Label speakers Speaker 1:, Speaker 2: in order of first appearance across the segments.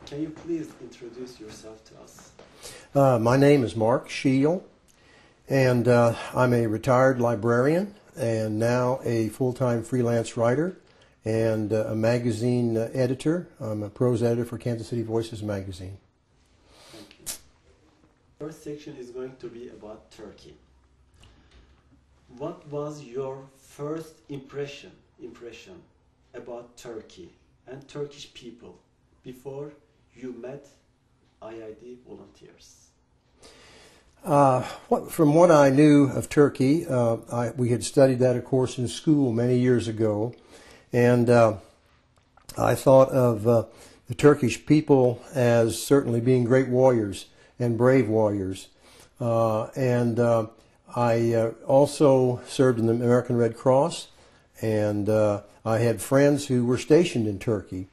Speaker 1: Can you please introduce yourself to us?
Speaker 2: My name is Mark Scheel, and I'm a retired librarian and now a full-time freelance writer and a magazine editor. I'm a prose editor for Kansas City Voices magazine.
Speaker 1: Thank you. First section is going to be about Turkey. What was your first impression about Turkey and Turkish people before you met IID volunteers?
Speaker 2: From what I knew of Turkey, we had studied that, of course, in school many years ago, and I thought of the Turkish people as certainly being great warriors and brave warriors. I also served in the American Red Cross, and I had friends who were stationed in Turkey,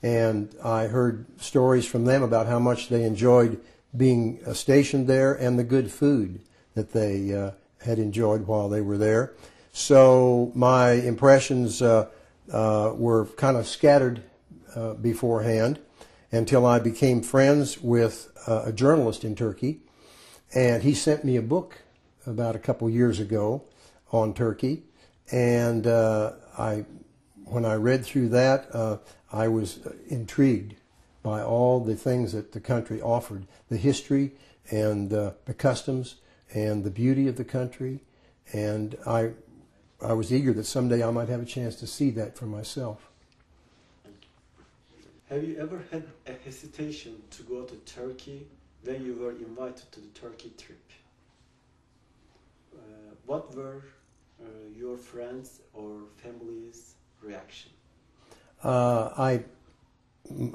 Speaker 2: and I heard stories from them about how much they enjoyed being stationed there and the good food that they had enjoyed while they were there. So my impressions were kind of scattered beforehand until I became friends with a journalist in Turkey, and he sent me a book about a couple years ago on Turkey, and when I read through that, I was intrigued by all the things that the country offered, the history and the customs and the beauty of the country, and I was eager that someday I might have a chance to see that for myself.
Speaker 1: Have you ever had a hesitation to go to Turkey when you were invited to the Turkey trip? What were your friends or family's reaction?
Speaker 2: I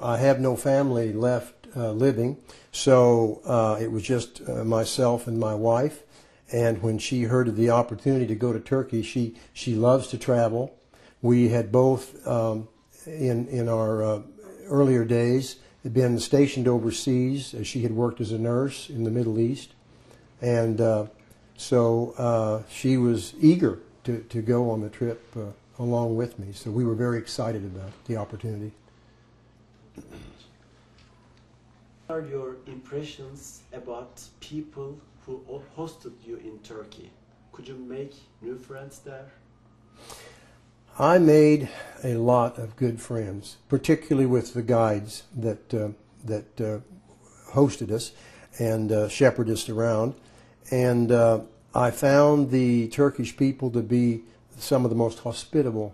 Speaker 2: have no family left living, so it was just myself and my wife. And when she heard of the opportunity to go to Turkey, she loves to travel. We had both, in our earlier days, been stationed overseas. She had worked as a nurse in the Middle East, and so she was eager to go on the trip along with me. So we were very excited about the opportunity.
Speaker 1: What are your impressions about people who hosted you in Turkey? Could you make new friends there?
Speaker 2: I made a lot of good friends, particularly with the guides that hosted us and shepherded us around. And I found the Turkish people to be some of the most hospitable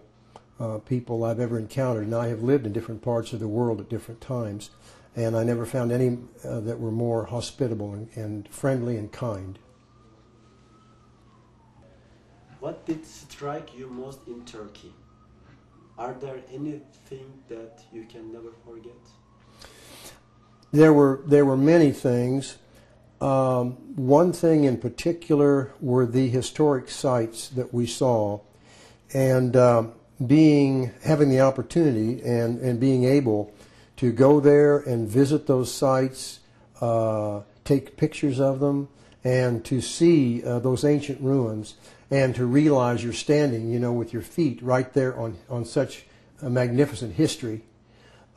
Speaker 2: people I've ever encountered. And I have lived in different parts of the world at different times, and I never found any that were more hospitable and friendly and kind.
Speaker 1: What did strike you most in Turkey? Are there anything that you can never forget?
Speaker 2: There were many things. One thing in particular were the historic sites that we saw, and having the opportunity and being able to go there and visit those sites, take pictures of them, and to see those ancient ruins, and to realize you're standing, with your feet right there on such a magnificent history,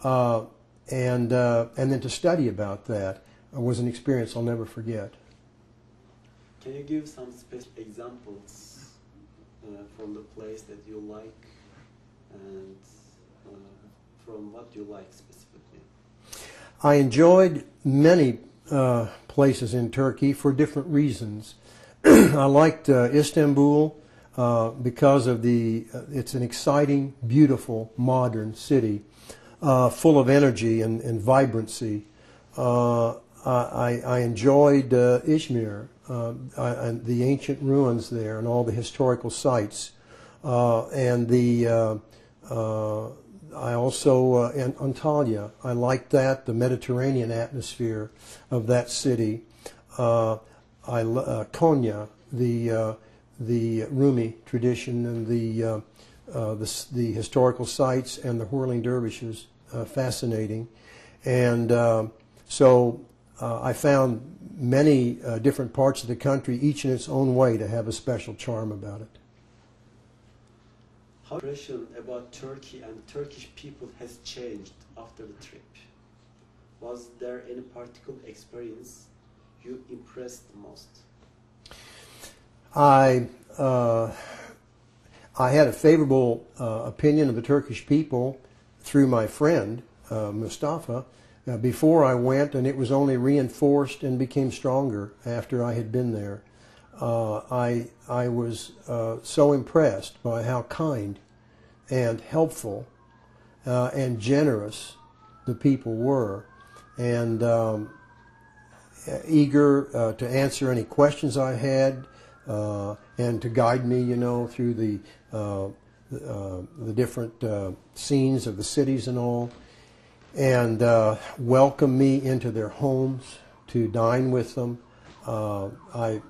Speaker 2: and then to study about that was an experience I'll never forget.
Speaker 1: Can you give some specific examples from the place that you like and from what you like specifically?
Speaker 2: I enjoyed many places in Turkey for different reasons. I liked Istanbul because of it's an exciting, beautiful, modern city, full of energy and vibrancy. I enjoyed Izmir, and the ancient ruins there and all the historical sites, and I also in Antalya. I liked that, the Mediterranean atmosphere of that city. Konya, the Rumi tradition and the historical sites and the whirling dervishes, fascinating, and so I found many different parts of the country, each in its own way, to have a special charm about it.
Speaker 1: How your impression about Turkey and Turkish people has changed after the trip? Was there any particular experience you impressed most?
Speaker 2: I had a favorable opinion of the Turkish people through my friend, Mustafa, before I went, and it was only reinforced and became stronger after I had been there. I was so impressed by how kind and helpful and generous the people were, and eager to answer any questions I had, and to guide me, through the different scenes of the cities and all, and welcome me into their homes to dine with them. My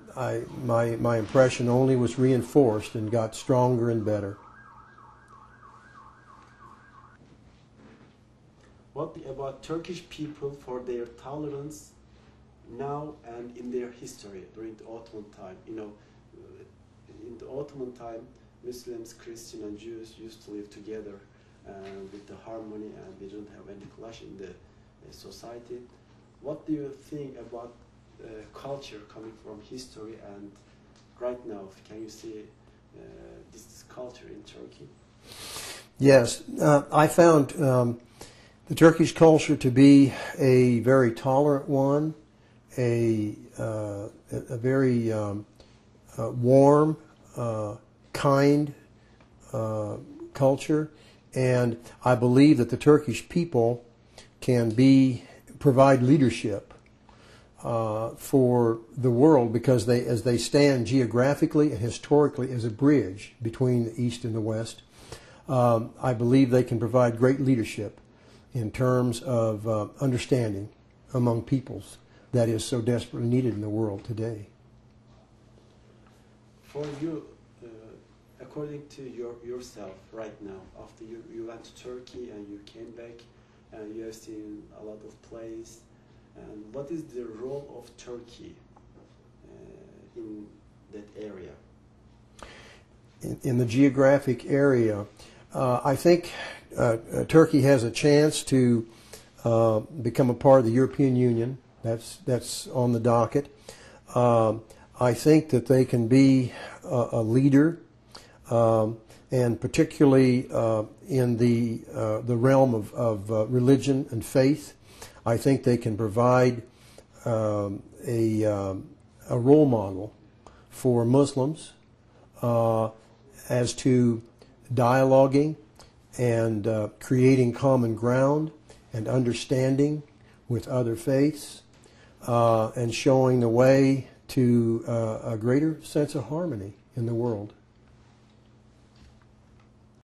Speaker 2: impression only was reinforced and got stronger and better.
Speaker 1: What about Turkish people for their tolerance now and in their history during the Ottoman time? In the Ottoman time, Muslims, Christians, and Jews used to live together with the harmony, and they didn't have any clash in the society. What do you think about culture coming from history and right now? Can you see this culture in Turkey?
Speaker 2: Yes, I found the Turkish culture to be a very tolerant one, a very warm, kind culture, and I believe that the Turkish people can provide leadership for the world, because as they stand geographically and historically as a bridge between the East and the West. I believe they can provide great leadership in terms of understanding among peoples that is so desperately needed in the world today.
Speaker 1: For you, according to yourself right now, after you went to Turkey and you came back and you have seen a lot of places, and what is the role of Turkey in that area?
Speaker 2: In the geographic area, I think Turkey has a chance to become a part of the European Union. That's on the docket. I think that they can be a leader, and particularly in the realm of religion and faith. I think they can provide a role model for Muslims as to dialoguing and creating common ground and understanding with other faiths, and showing the way to a greater sense of harmony in the world.